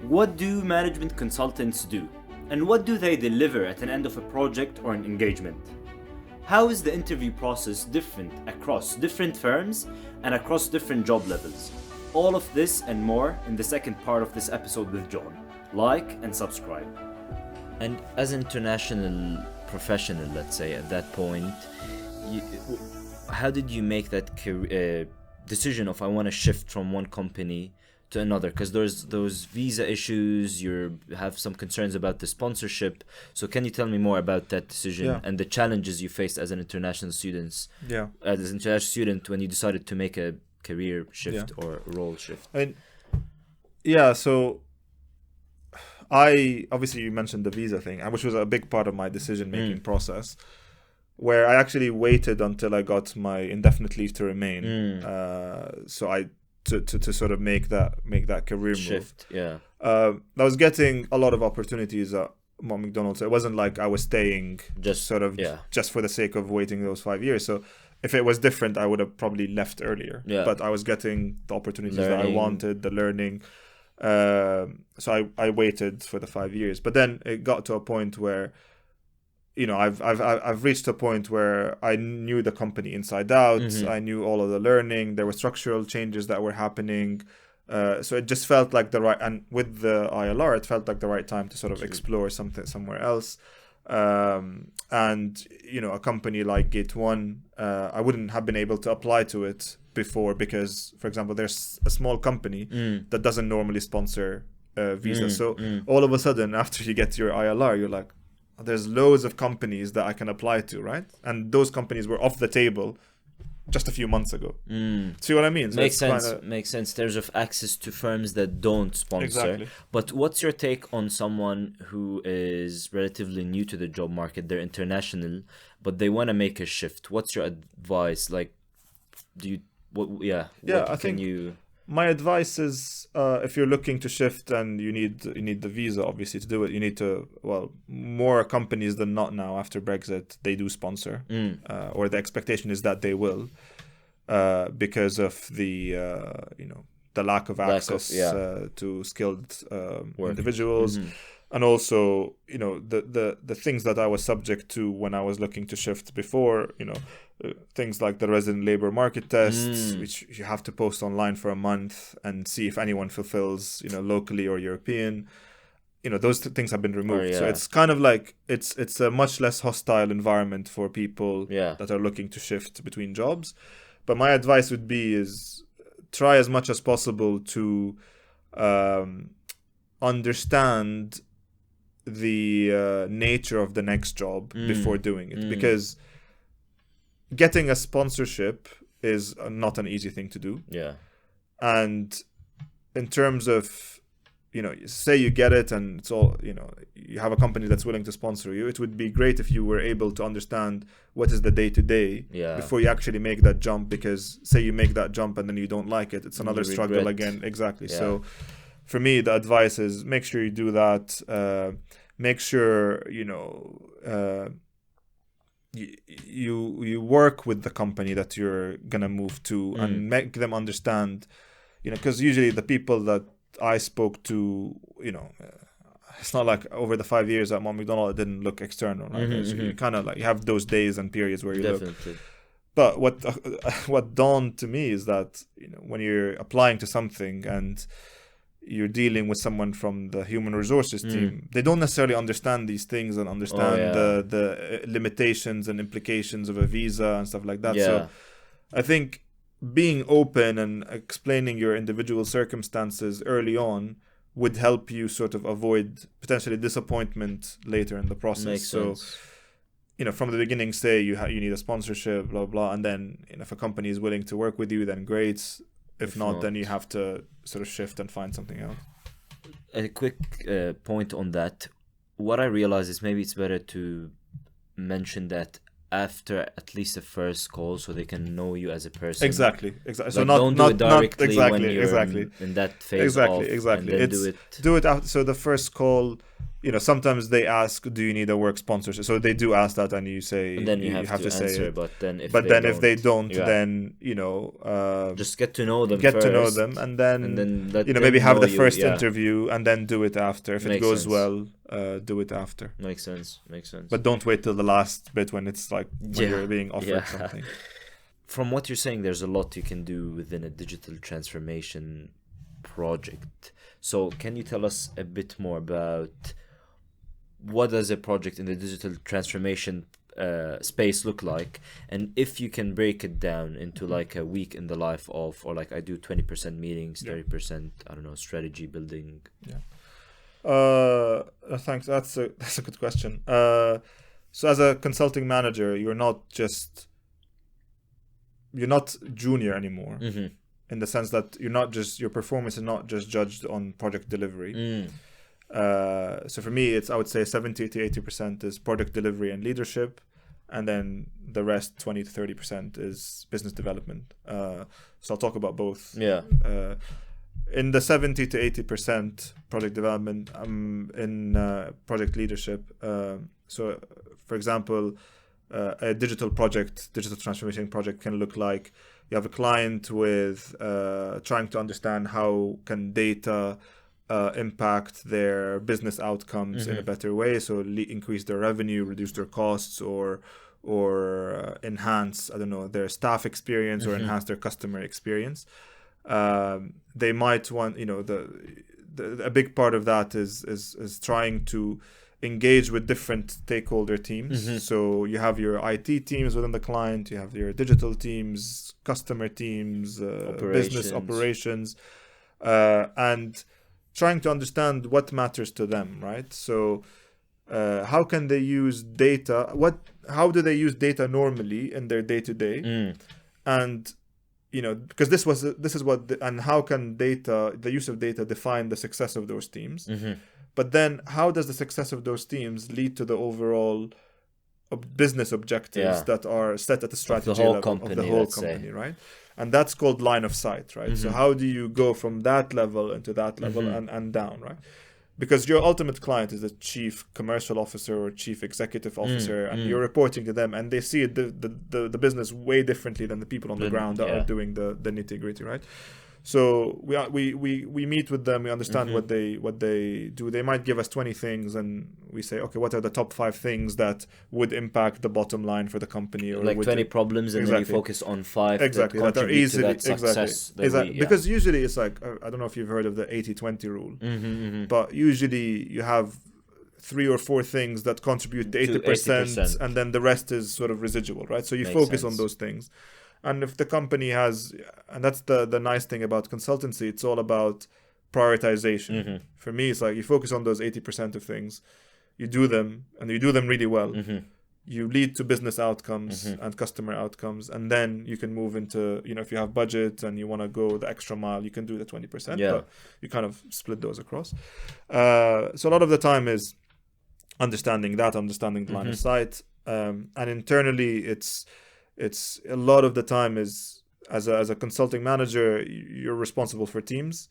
What do management consultants do? And what do they deliver at an end of a project or an engagement? How is the interview process different across different firms and across different job levels? All of this and more in the second part of this episode with John. Like and subscribe. And as an international professional, let's say, at that point, how did you make that decision of I want to shift from one company to another? Because there's those visa issues, you have some concerns about the sponsorship. So can you tell me more about that decision and the challenges you faced as an international student? As an international student when you decided to make a career shift or role shift. So I obviously you mentioned the visa thing, which was a big part of my decision-making process, where I actually waited until I got my indefinite leave to remain. So I to sort of make that career shift. Move. I was getting a lot of opportunities at Mott MacDonald. So it wasn't like I was staying just for the sake of waiting those 5 years. So if it was different, I would have probably left earlier. But I was getting the opportunities that I wanted, the learning. So I waited for the 5 years, but then it got to a point where, I've reached a point where I knew the company inside out. I knew all of the learning. There were structural changes that were happening. So it just felt like and with the ILR, it felt like the right time to sort of explore something somewhere else. And a company like Gate One, I wouldn't have been able to apply to it before because, for example, there's a small company that doesn't normally sponsor visa. So all of a sudden, after you get your ILR, you're like, there's loads of companies that I can apply to, right? And those companies were off the table just a few months ago. See what I mean? So makes sense. There's of access to firms that don't sponsor. Exactly. But what's your take on someone who is relatively new to the job market? They're international, but they want to make a shift. What's your advice? Like, my advice is if you're looking to shift and you need the visa, obviously, to do it, you need to, more companies than not now after Brexit, they do sponsor, or the expectation is that they will, because of the lack of access to skilled individuals. And also, the things that I was subject to when I was looking to shift before, things like the resident labor market tests, which you have to post online for a month and see if anyone fulfills, locally or European. Those things have been removed. So it's kind of like it's a much less hostile environment for people that are looking to shift between jobs. But my advice would be is try as much as possible to understand the nature of the next job before doing it, because getting a sponsorship is not an easy thing to do. And in terms of, say you get it and it's all, you have a company that's willing to sponsor you, it would be great if you were able to understand what is the day-to-day before you actually make that jump, because say you make that jump and then you don't like it, it's another struggle again. Exactly. So for me, the advice is make sure you do that. Make sure, you work with the company that you're going to move to and make them understand, because usually the people that I spoke to, it's not like over the 5 years at Mott MacDonald, it didn't look external, right? So you kind of like you have those days and periods where you look. But what dawned to me is that, when you're applying to something and you're dealing with someone from the human resources team, they don't necessarily understand these things and understand the limitations and implications of a visa and stuff like that. So I think being open and explaining your individual circumstances early on would help you sort of avoid potentially disappointment later in the process. Makes sense. From the beginning, say you need a sponsorship, blah, blah, and then if a company is willing to work with you, then great. If not, then you have to sort of shift and find something else. A quick point on that. What I realize is maybe it's better to mention that after at least the first call, so they can know you as a person. Exactly. Like, So don't do it directly when you're exactly. in that phase. Exactly. And then do it after. So the first call, sometimes they ask, do you need a work sponsorship? So they do ask that, and you say, and then you have to say answer. it. But then if they don't, yeah. then just get to know them. Get first, to know them, and then let maybe have the you, first yeah. interview, and then do it after. If it goes well, do it after. Makes sense. But don't wait till the last bit when it's like when Yeah. you're being offered Yeah. something. From what you're saying, there's a lot you can do within a digital transformation project. So can you tell us a bit more about what does a project in the digital transformation space look like, and if you can break it down into like a week in the life of, or like I do 20% meetings, 30%, I don't know, strategy building. Thanks. That's a good question. So as a consulting manager, you're not junior anymore, in the sense that your performance is not just judged on project delivery. So for me, I would say 70 to 80% is product delivery and leadership, and then the rest 20 to 30% is business development. So I'll talk about both. In the 70 to 80% project development, I'm in project leadership. So for example, a digital transformation project can look like you have a client with trying to understand how can data impact their business outcomes in a better way, so increase their revenue, reduce their costs, or enhance, I don't know, their staff experience, or enhance their customer experience. They might want, a big part of that is trying to engage with different stakeholder teams. So you have your IT teams within the client, you have your digital teams, customer teams, business operations, and trying to understand what matters to them, right? So how can they use data? How do they use data normally in their day-to-day? And because this is what and how can the use of data define the success of those teams? But then how does the success of those teams lead to the overall business objectives that are set at the strategy level of the whole company, right? And that's called line of sight, right? So how do you go from that level into that level and down, right? Because your ultimate client is the chief commercial officer or chief executive officer, and you're reporting to them, and they see the business way differently than the people on the ground that are doing the nitty gritty, right? So we meet with them, we understand what they do. They might give us 20 things, and we say, okay, what are the top 5 things that would impact the bottom line for the company? Or like 20 problems, and then you focus on 5 exactly that are easily to that success. Because usually it's like, I don't know if you've heard of the 80-20 rule, but usually you have 3 or 4 things that contribute to 80%, and then the rest is sort of residual, right? So you focus on those things. And if the company has, and that's the nice thing about consultancy, it's all about prioritization. For me, it's like you focus on those 80% of things, you do them, and you do them really well. You lead to business outcomes and customer outcomes, and then you can move into, if you have budget and you want to go the extra mile, you can do the 20%, but you kind of split those across. So a lot of the time is understanding the line of sight, and internally it's a lot of the time is as a consulting manager, you're responsible for teams,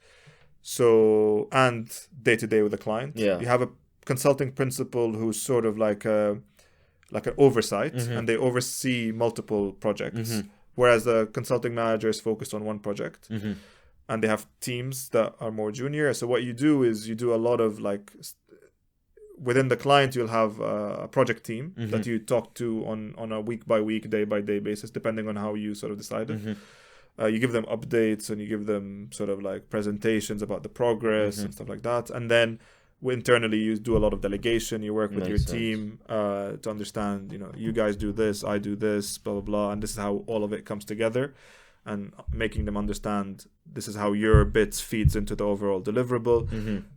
so, and day to day with the client. You have a consulting principal who's sort of like an oversight, and they oversee multiple projects, whereas the consulting manager is focused on one project, and they have teams that are more junior. So what you do is you do a lot of like, within the client, you'll have a project team that you talk to on a week by week, day by day basis, depending on how you sort of decided. You give them updates, and you give them sort of like presentations about the progress and stuff like that. And then internally, you do a lot of delegation. You work with your team to understand, you guys do this, I do this, blah, blah, blah. And this is how all of it comes together, and making them understand this is how your bits feeds into the overall deliverable.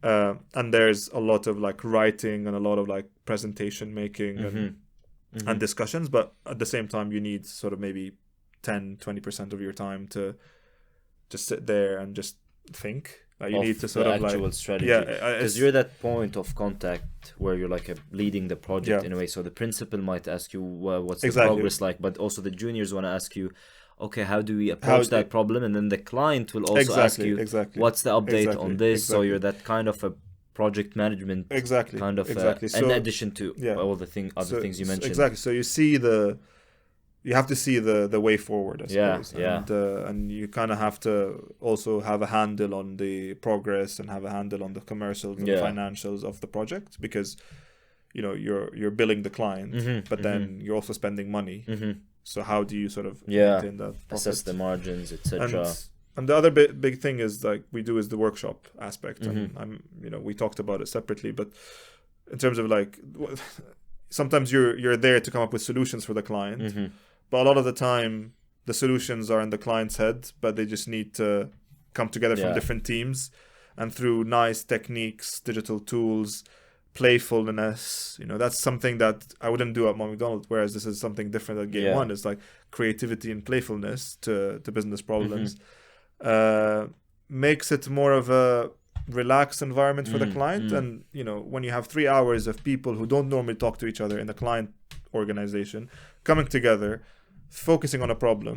And there's a lot of like writing and a lot of like presentation making and discussions, but at the same time you need sort of maybe 10-20% of your time to just sit there and just think. You need to sort of actual like strategy, because you're that point of contact where you're like leading the project in a way. So the principal might ask you, well, what's the progress like, but also the juniors want to ask you, okay, how do we approach that problem? And then the client will also ask you, what's the update on this? So you're that kind of a project management exactly kind of exactly. in addition to all the other things you mentioned. Exactly. So you have to see the way forward, I suppose. And you kind of have to also have a handle on the progress and have a handle on the commercials and the financials of the project, because you're billing the client, but then you're also spending money. So how do you sort of maintain that profit? Assess the margins, etc. And the other big thing is is the workshop aspect, and we talked about it separately, but in terms of sometimes you're there to come up with solutions for the client, but a lot of the time the solutions are in the client's head, but they just need to come together from different teams, and through nice techniques, digital tools, playfulness, that's something that I wouldn't do at McDonald's, whereas this is something different at Gate One. It's like creativity and playfulness to business problems. Makes it more of a relaxed environment for the client. And when you have 3 hours of people who don't normally talk to each other in the client organization coming together, focusing on a problem,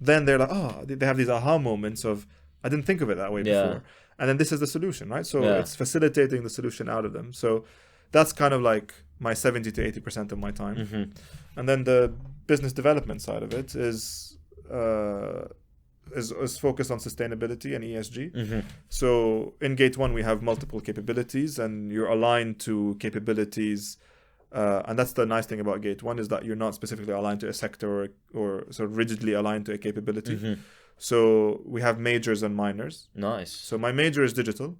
then they're like, they have these aha moments of, I didn't think of it that way before, and then this is the solution, right? So it's facilitating the solution out of them. So that's kind of like my 70 to 80% of my time. And then the business development side of it is focused on sustainability and ESG. So in Gate One, we have multiple capabilities, and you're aligned to capabilities. And that's the nice thing about Gate One, is that you're not specifically aligned to a sector or sort of rigidly aligned to a capability. So we have majors and minors. Nice. So my major is digital.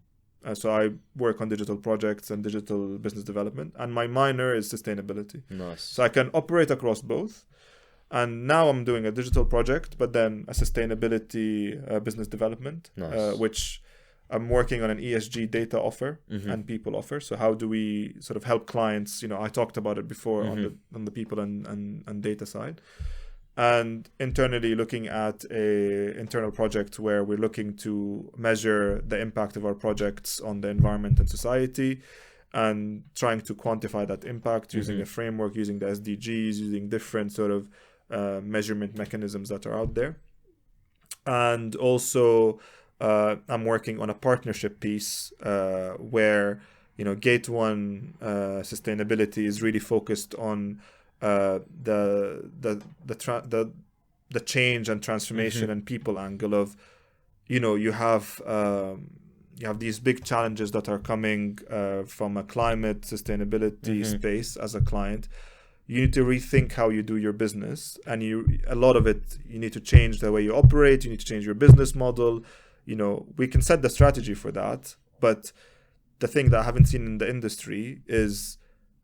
So I work on digital projects and digital business development. And my minor is sustainability. Nice. So I can operate across both. And now I'm doing a digital project, but then a sustainability business development, which I'm working on an ESG data offer and people offer. So how do we sort of help clients? I talked about it before on the people and data side. And internally looking at a internal project where we're looking to measure the impact of our projects on the environment and society, and trying to quantify that impact using a framework, using the SDGs, using different sort of measurement mechanisms that are out there. And also I'm working on a partnership piece where Gate One sustainability is really focused on the change and transformation and people angle of you have these big challenges that are coming from a climate sustainability space. As a client, you need to rethink how you do your business, and a lot of it you need to change the way you operate. You need to change your business model. We can set the strategy for that, but the thing that I haven't seen in the industry is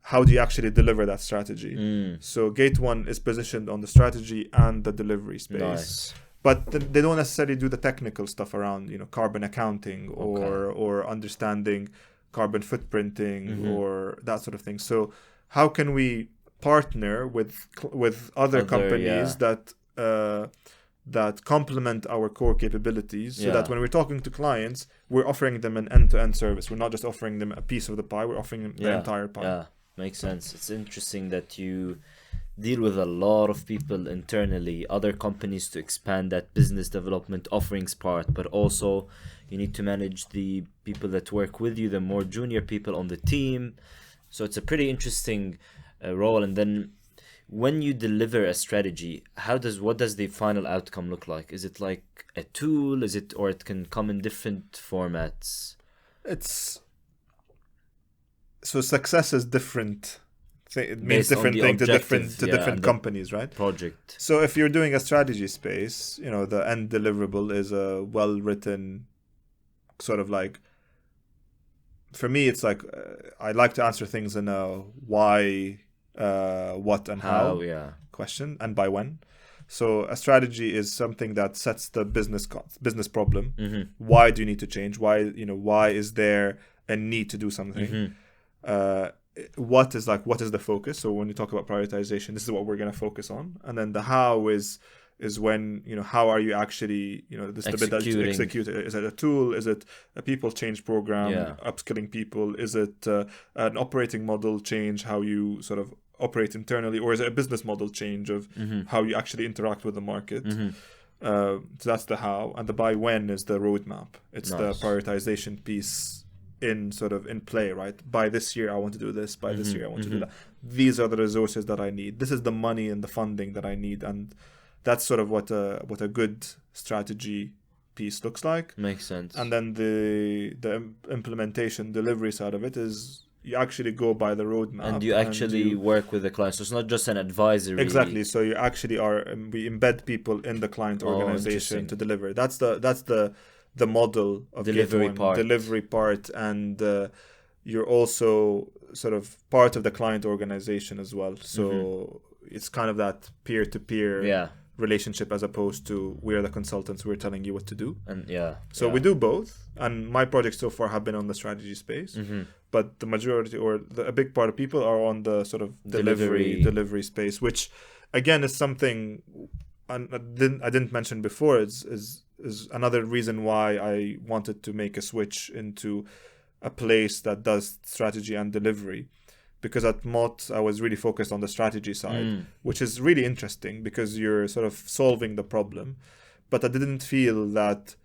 how do you actually deliver that strategy? So Gate One is positioned on the strategy and the delivery space. Nice. But they don't necessarily do the technical stuff around carbon accounting or understanding carbon footprinting or that sort of thing. So how can we partner with other companies that complement our core capabilities, so that when we're talking to clients, we're offering them an end-to-end service. We're not just offering them a piece of the pie, we're offering them the entire pie. Yeah, makes sense. It's interesting that you deal with a lot of people internally, other companies, to expand that business development offerings part, but also you need to manage the people that work with you, the more junior people on the team. So it's a pretty interesting role. And then when you deliver a strategy, what does the final outcome look like? Is it like a tool? Or it can come in different formats? So success is different. It means different thing to different companies, right? Project. So if you're doing a strategy space, the end deliverable is a well-written sort of like. For me, it's like I like to answer things in a why, what, and how question, and by when. So a strategy is something that sets the business problem. Why do you need to change? Why is there a need to do something? What is the focus? So when you talk about prioritization, this is what we're going to focus on. And then the how is when, how are you actually, this is the bit that you execute. Is it a tool? Is it a people change program, upskilling people? Is it an operating model change, how you sort of operate internally? Or is it a business model change of how you actually interact with the market? So that's the how. And the by when is the roadmap. It's the prioritization piece in sort of in play, right? By this year I want to do this, by this year I want to do that. These are the resources that I need. This is the money and the funding that I need, and that's sort of what a good strategy piece looks like. Makes sense. And then the implementation delivery side of it is you actually go by the roadmap, and you actually work with the client, so it's not just an advisory. Exactly. So you actually we embed people in the client organization to deliver. That's the model of delivery part, and you're also sort of part of the client organization as well. So it's kind of that peer-to-peer relationship, as opposed to we're the consultants, we're telling you what to do. And so we do both, and my projects so far have been on the strategy space, but the majority or a big part of people are on the sort of delivery space, which again is something I didn't mention before. Is another reason why I wanted to make a switch into a place that does strategy and delivery. Because at Mott, I was really focused on the strategy side, which is really interesting because you're sort of solving the problem. But I didn't feel that...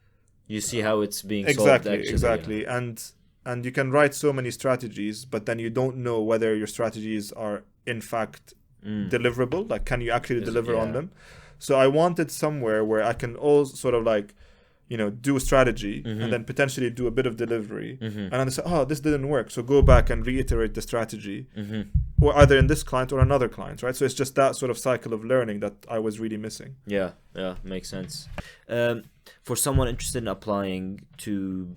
You see how it's being solved, actually. Exactly. And you can write so many strategies, but then you don't know whether your strategies are, in fact, deliverable. Like, can you actually deliver on them? So I wanted somewhere where I can also sort of like, do a strategy and then potentially do a bit of delivery. And then say, this didn't work. So go back and reiterate the strategy, or either in this client or another client, right? So it's just that sort of cycle of learning that I was really missing. Yeah, makes sense. For someone interested in applying to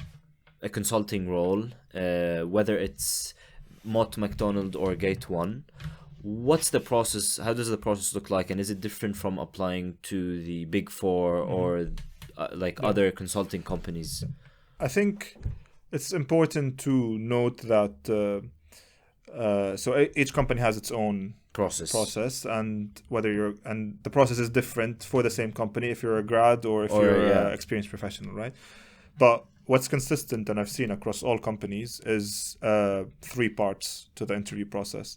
a consulting role, whether it's Mott MacDonald or Gate One, what's the process? How does the process look like? And is it different from applying to the Big Four or other consulting companies? I think it's important to note that so each company has its own process, and and the process is different for the same company if you're a grad or if you're an experienced professional, right? But what's consistent, and I've seen across all companies, is 3 parts to the interview process,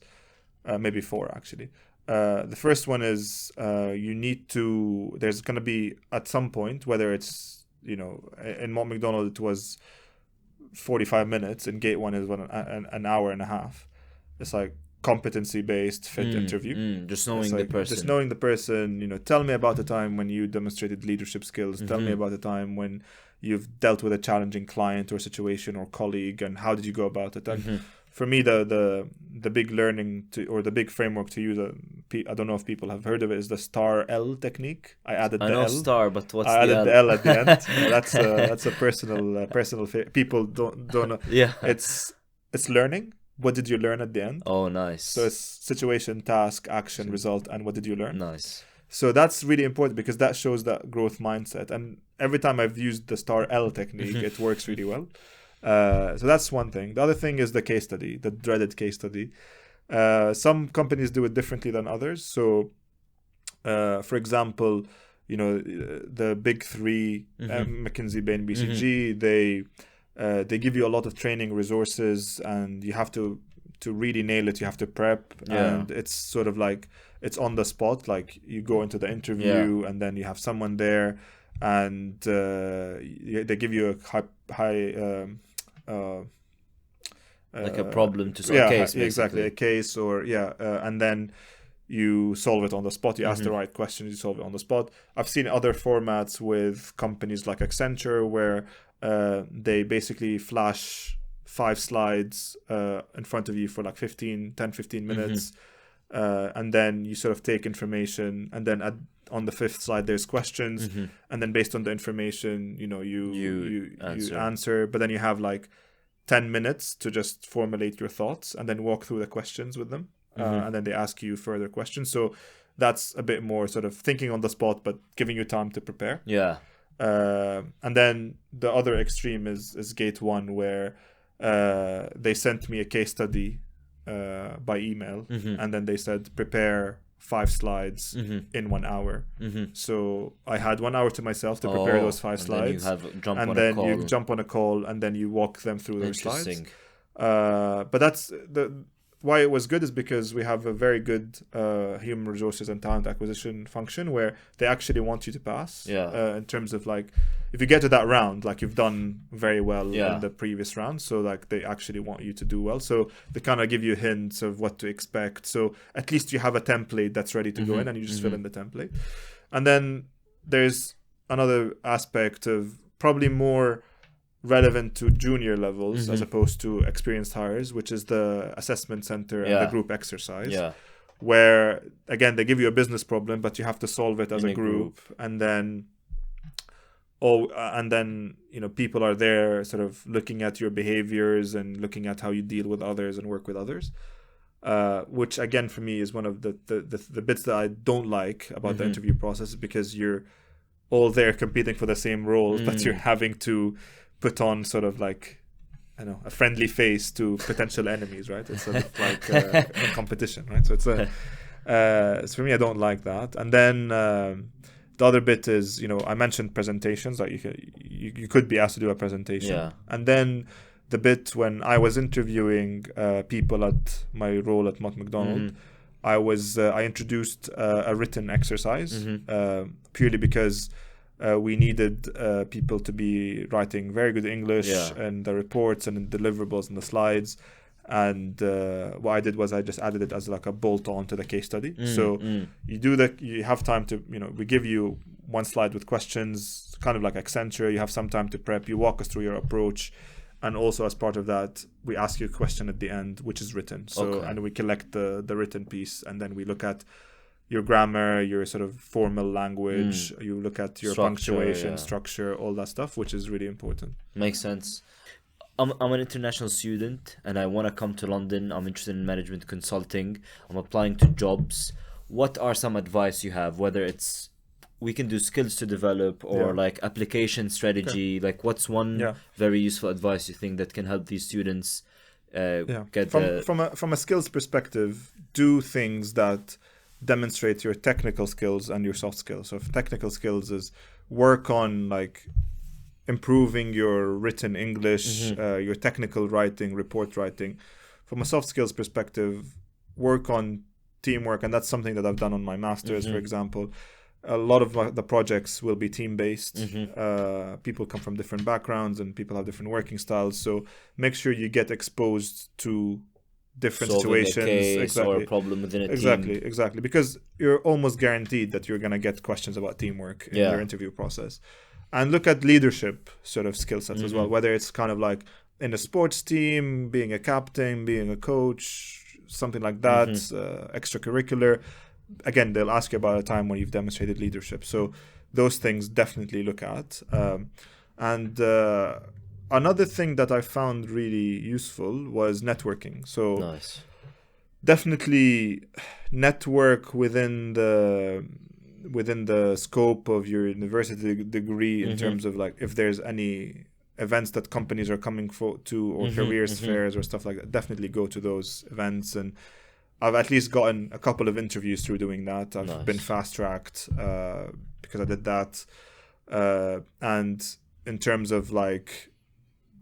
maybe 4 actually. The first one is there's going to be at some point, whether it's, in Mott MacDonald it was 45 minutes, in Gate One is an hour and a half. It's like competency-based fit interview. Just knowing the person. Just knowing the person, tell me about the time when you demonstrated leadership skills. Tell me about the time when you've dealt with a challenging client or situation or colleague, and how did you go about it? And for me, the big learning or the big framework to use, I don't know if people have heard of it, is the STAR L technique. I added the L. I know STAR, but what's I the added L? the L at the end. That's a personal people don't know. Yeah. It's learning. What did you learn at the end? Oh, nice. So it's situation, task, action, result, and what did you learn? Nice. So that's really important because that shows that growth mindset. And every time I've used the STAR L technique, it works really well. So that's one thing. The other thing is the case study, the dreaded case study. Some companies do it differently than others. So, for example, the big 3, McKinsey, Bain, BCG, they give you a lot of training resources, and you have to really nail it. You have to prep, and it's sort of like it's on the spot. Like you go into the interview, and then you have someone there, and they give you a high like a problem to solve, a case, basically. Exactly, a case, or and then you solve it on the spot. You ask the right questions, you solve it on the spot. I've seen other formats with companies like Accenture where they basically flash 5 slides in front of you for like 15 minutes, and then you sort of take information, and then on the 5th slide there's questions, and then based on the information, you answer, but then you have like 10 minutes to just formulate your thoughts and then walk through the questions with them, and then they ask you further questions. So that's a bit more sort of thinking on the spot, but giving you time to prepare. And then the other extreme is Gate One, where they sent me a case study by email, and then they said prepare 5 slides in 1 hour. So I had 1 hour to myself to prepare those 5 slides, and then you jump on a call, and then you walk them through those slides. But that's why it was good is because we have a very good human resources and talent acquisition function where they actually want you to pass. In terms of like, if you get to that round, like you've done very well in the previous round, so like they actually want you to do well. So they kind of give you hints of what to expect. So at least you have a template that's ready to go in, and you just fill in the template. And then there's another aspect of probably more relevant to junior levels as opposed to experienced hires, which is the assessment center and the group exercise, where again they give you a business problem, but you have to solve it as a group. And then you know, people are there sort of looking at your behaviors and looking at how you deal with others and work with others, which again for me is one of the bits that I don't like about the interview process, because you're all there competing for the same roles, but you're having to put on sort of like, I don't know, a friendly face to potential enemies, right? It's sort of like a competition, right? So it's so for me, I don't like that. And then the other bit is, you know, I mentioned presentations, like you could be asked to do a presentation. And then the bit when I was interviewing people at my role at Mott MacDonald, I introduced a written exercise purely because we needed people to be writing very good English and the reports and the deliverables and the slides. And what I did was I just added it as like a bolt-on to the case study. So you have time to, you know, we give you one slide with questions, kind of like Accenture. You have some time to prep. You walk us through your approach. And also as part of that, we ask you a question at the end, which is written. So and we collect the written piece, and then we look at your grammar, your sort of formal language. You look at your punctuation, structure, all that stuff, which is really important. Makes sense. I'm an international student and I want to come to London. I'm interested in management consulting. I'm applying to jobs. What are some advice you have, whether it's we can do skills to develop or like application strategy? Like what's one very useful advice you think that can help these students get from a skills perspective? Do things that demonstrate your technical skills and your soft skills. So if technical skills is work on like improving your written English, your technical writing, report writing. From a soft skills perspective, work on teamwork, and that's something that I've done on my master's, for example. A lot of the projects will be team-based. People come from different backgrounds and people have different working styles. So make sure you get exposed to different situations, a case or a problem within a team. Exactly. Because you're almost guaranteed that you're going to get questions about teamwork in your interview process. And look at leadership sort of skill sets as well, whether it's kind of like in a sports team, being a captain, being a coach, something like that, extracurricular. Again, they'll ask you about a time when you've demonstrated leadership. So those things definitely look at. And another thing that I found really useful was networking. So definitely network within the scope of your university degree in terms of like if there's any events that companies are coming to or careers fairs or stuff like that, definitely go to those events. And I've at least gotten a couple of interviews through doing that. I've been fast-tracked because I did that. And in terms of like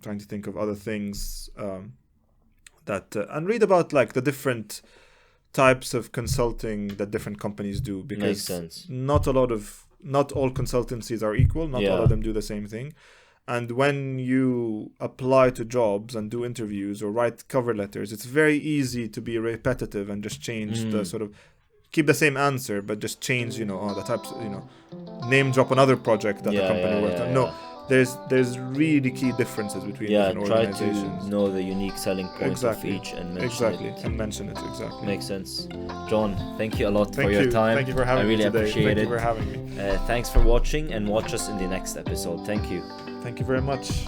trying to think of other things and read about like the different types of consulting that different companies do, because not all consultancies are equal. Not all of them do the same thing. And when you apply to jobs and do interviews or write cover letters, it's very easy to be repetitive and just change the sort of keep the same answer, but just change, the types, name drop another project that the company worked on. No, there's really key differences between different organizations. Try to know the unique selling points of each and mention it. Exactly. Makes sense. John, thank you a lot for your time. Thank you for having me today. I really appreciate it. Thank you for having me. Thanks for watching, and watch us in the next episode. Thank you. Thank you very much.